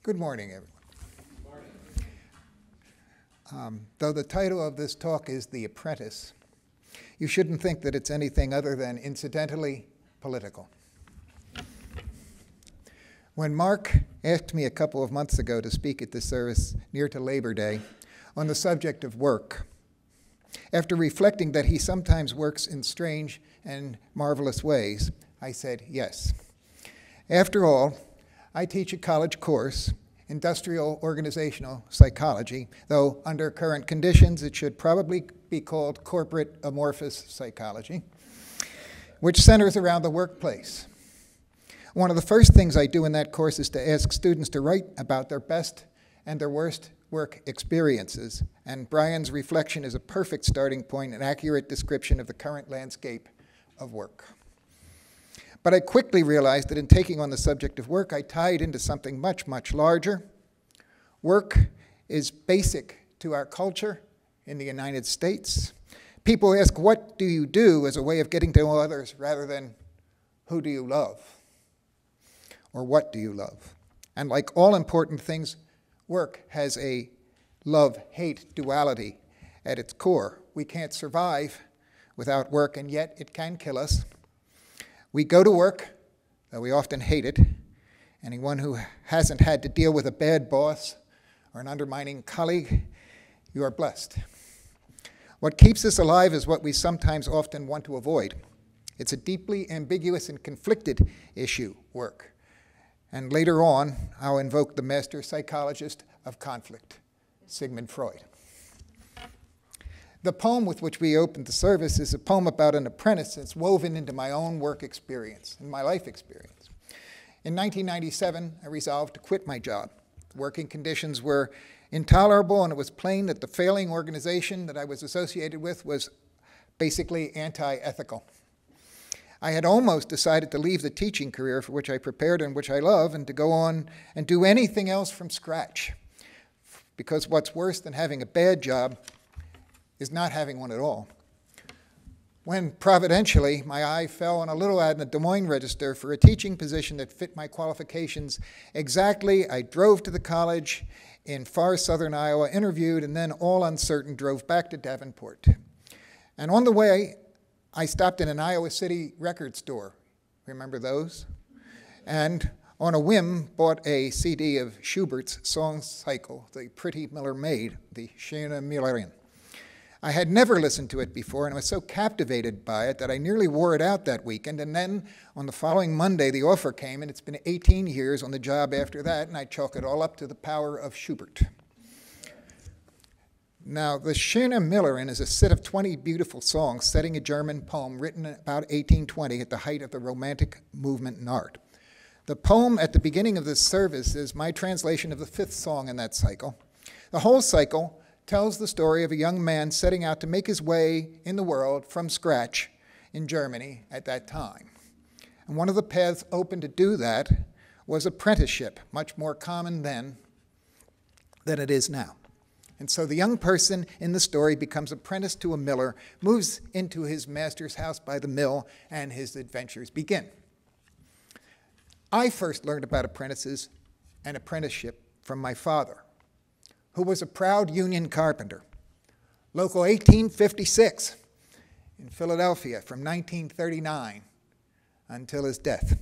Good morning, everyone. Though the title of this talk is The Apprentice, you shouldn't think that it's anything other than incidentally political. When Mark asked me a couple of months ago to speak at this service near to Labor Day on the subject of work, after reflecting that he sometimes works in strange and marvelous ways, I said yes. After all, I teach a college course, Industrial Organizational Psychology, though under current conditions it should probably be called Corporate Amorphous Psychology, which centers around the workplace. One of the first things I do in that course is to ask students to write about their best and their worst work experiences, and Brian's reflection is a perfect starting point, an accurate description of the current landscape of work. But I quickly realized that in taking on the subject of work, I tied into something much, much larger. Work is basic to our culture in the United States. People ask, what do you do, as a way of getting to know others rather than who do you love or what do you love? And like all important things, work has a love-hate duality at its core. We can't survive without work, and yet it can kill us. We go to work, though we often hate it. Anyone who hasn't had to deal with a bad boss or an undermining colleague, you are blessed. What keeps us alive is what we sometimes often want to avoid. It's a deeply ambiguous and conflicted issue, work. And later on, I'll invoke the master psychologist of conflict, Sigmund Freud. The poem with which we opened the service is a poem about an apprentice that's woven into my own work experience and my life experience. In 1997, I resolved to quit my job. The working conditions were intolerable, and it was plain that the failing organization that I was associated with was basically anti-ethical. I had almost decided to leave the teaching career for which I prepared and which I love, and to go on and do anything else from scratch. Because what's worse than having a bad job is not having one at all. When providentially my eye fell on a little ad in the Des Moines Register for a teaching position that fit my qualifications exactly, I drove to the college in far southern Iowa, interviewed, and then, all uncertain, drove back to Davenport. And on the way, I stopped in an Iowa City record store. Remember those? And on a whim, bought a CD of Schubert's song cycle, The Pretty Miller Maid, the Schöne Müllerin. I had never listened to it before, and I was so captivated by it that I nearly wore it out that weekend. And then on the following Monday, the offer came, and it's been 18 years on the job after that, and I chalk it all up to the power of Schubert. Now, the Schöne Müllerin is a set of 20 beautiful songs setting a German poem written about 1820 at the height of the Romantic movement in art. The poem at the beginning of this service is my translation of the fifth song in that cycle. The whole cycle tells the story of a young man setting out to make his way in the world from scratch in Germany at that time. And one of the paths open to do that was apprenticeship, much more common then than it is now. And so the young person in the story becomes apprenticed to a miller, moves into his master's house by the mill, and his adventures begin. I first learned about apprentices and apprenticeship from my father, who was a proud union carpenter, local 1856 in Philadelphia from 1939 until his death.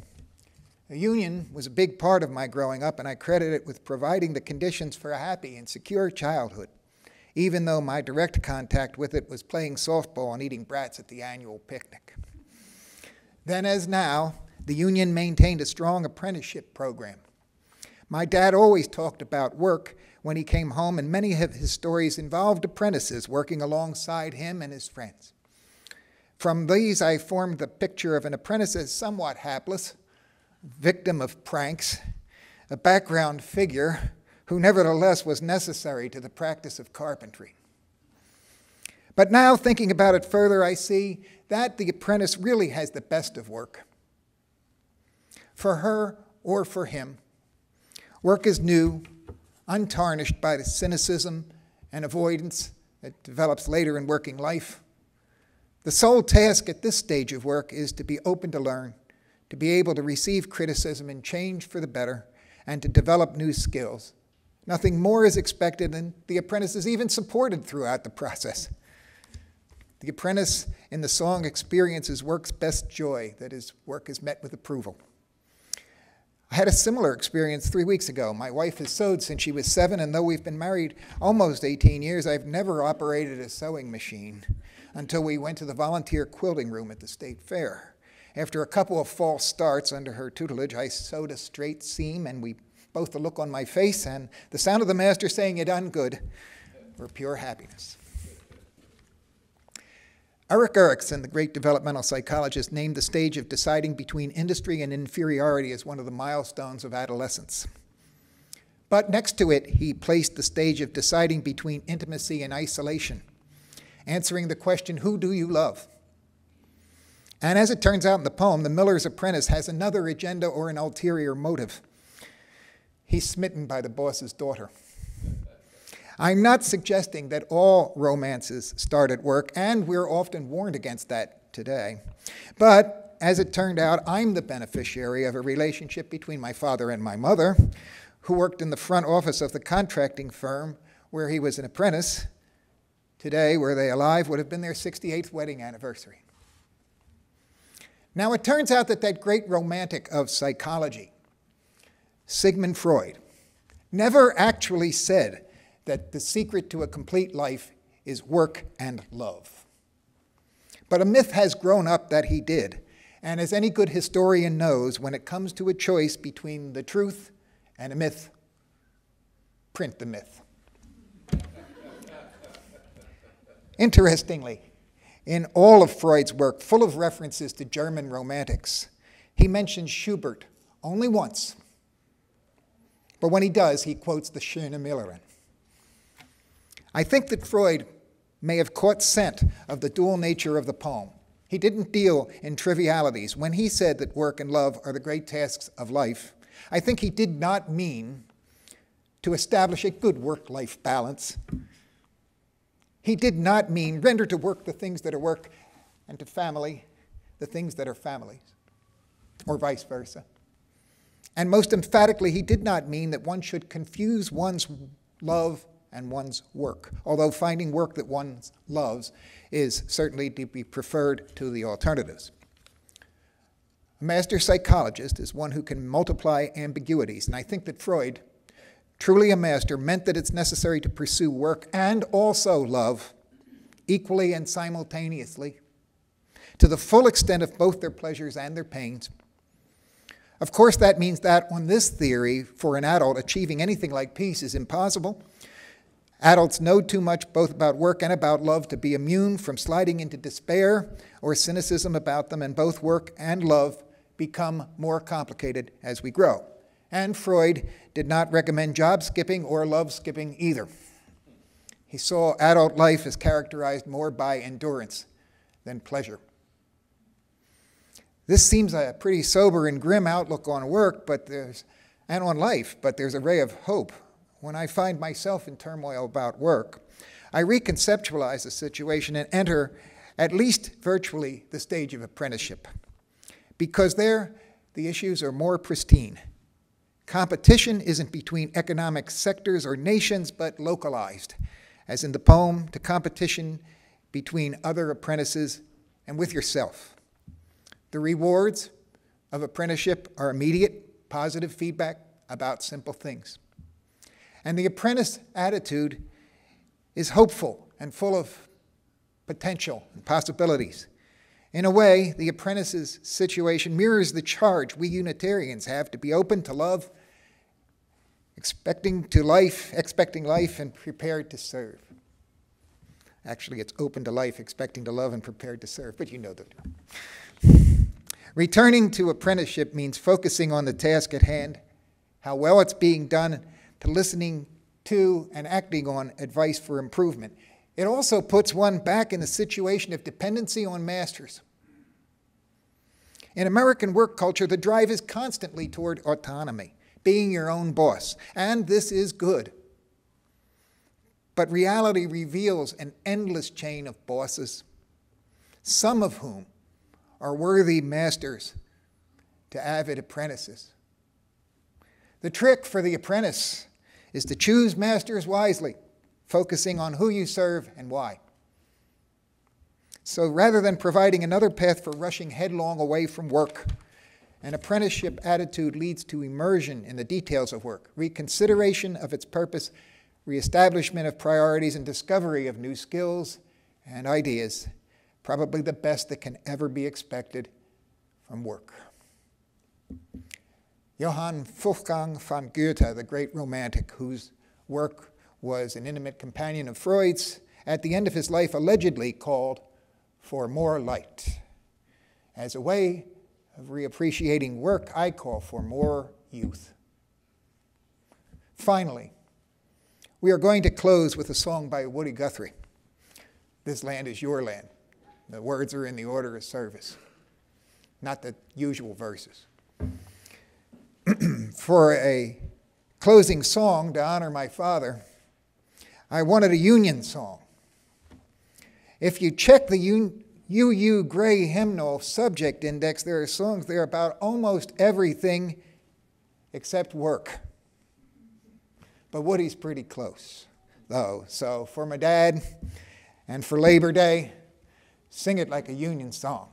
The union was a big part of my growing up, and I credit it with providing the conditions for a happy and secure childhood, even though my direct contact with it was playing softball and eating brats at the annual picnic. Then, as now, the union maintained a strong apprenticeship program. My dad always talked about work when he came home, and many of his stories involved apprentices working alongside him and his friends. From these, I formed the picture of an apprentice as somewhat hapless, victim of pranks, a background figure who nevertheless was necessary to the practice of carpentry. But now, thinking about it further, I see that the apprentice really has the best of work. For her or for him, work is new, untarnished by the cynicism and avoidance that develops later in working life. The sole task at this stage of work is to be open to learn, to be able to receive criticism and change for the better, and to develop new skills. Nothing more is expected, and the apprentice is even supported throughout the process. The apprentice in the song experiences work's best joy, that his work is met with approval. I had a similar experience 3 weeks ago. My wife has sewed since she was 7, and though we've been married almost 18 years, I've never operated a sewing machine until we went to the volunteer quilting room at the state fair. After a couple of false starts under her tutelage, I sewed a straight seam, and both the look on my face and the sound of the master saying, "You done good," were pure happiness. Erik Erikson, the great developmental psychologist, named the stage of deciding between industry and inferiority as one of the milestones of adolescence. But next to it, he placed the stage of deciding between intimacy and isolation, answering the question, who do you love? And as it turns out in the poem, the miller's apprentice has another agenda or an ulterior motive. He's smitten by the boss's daughter. I'm not suggesting that all romances start at work, and we're often warned against that today. But as it turned out, I'm the beneficiary of a relationship between my father and my mother, who worked in the front office of the contracting firm where he was an apprentice. Today, were they alive, would have been their 68th wedding anniversary. Now, it turns out that that great romantic of psychology, Sigmund Freud, never actually said that the secret to a complete life is work and love. But a myth has grown up that he did. And as any good historian knows, when it comes to a choice between the truth and a myth, print the myth. Interestingly, in all of Freud's work, full of references to German romantics, he mentions Schubert only once. But when he does, he quotes the Schöne Müllerin. I think that Freud may have caught scent of the dual nature of the poem. He didn't deal in trivialities. When he said that work and love are the great tasks of life, I think he did not mean to establish a good work-life balance. He did not mean render to work the things that are work and to family the things that are families, or vice versa. And most emphatically, he did not mean that one should confuse one's love and one's work, although finding work that one loves is certainly to be preferred to the alternatives. A master psychologist is one who can multiply ambiguities, and I think that Freud, truly a master, meant that it's necessary to pursue work and also love equally and simultaneously, to the full extent of both their pleasures and their pains. Of course, that means that on this theory, for an adult, achieving anything like peace is impossible. Adults know too much both about work and about love to be immune from sliding into despair or cynicism about them, and both work and love become more complicated as we grow. And Freud did not recommend job skipping or love skipping either. He saw adult life as characterized more by endurance than pleasure. This seems a pretty sober and grim outlook on work and on life, but there's a ray of hope. When I find myself in turmoil about work, I reconceptualize the situation and enter, at least virtually, the stage of apprenticeship. Because there, the issues are more pristine. Competition isn't between economic sectors or nations, but localized, as in the poem, to competition between other apprentices and with yourself. The rewards of apprenticeship are immediate, positive feedback about simple things. And the apprentice attitude is hopeful and full of potential and possibilities. In a way, the apprentice's situation mirrors the charge we Unitarians have to be open to love, expecting life, and prepared to serve. Actually, it's open to life, expecting to love, and prepared to serve, but you know the drill. Returning to apprenticeship means focusing on the task at hand, how well it's being done, to listening to and acting on advice for improvement. It also puts one back in the situation of dependency on masters. In American work culture, the drive is constantly toward autonomy, being your own boss, and this is good. But reality reveals an endless chain of bosses, some of whom are worthy masters to avid apprentices. The trick for the apprentice is to choose masters wisely, focusing on who you serve and why. So rather than providing another path for rushing headlong away from work, an apprenticeship attitude leads to immersion in the details of work, reconsideration of its purpose, reestablishment of priorities, and discovery of new skills and ideas, probably the best that can ever be expected from work. Johann Wolfgang von Goethe, the great romantic, whose work was an intimate companion of Freud's, at the end of his life allegedly called for more light. As a way of reappreciating work, I call for more youth. Finally, we are going to close with a song by Woody Guthrie. This land is your land. The words are in the order of service, not the usual verses. For a closing song to honor my father, I wanted a Union song. If you check the UU Gray hymnal subject index, there are songs there about almost everything except work. But Woody's pretty close, though. So for my dad and for Labor Day, sing it like a Union song.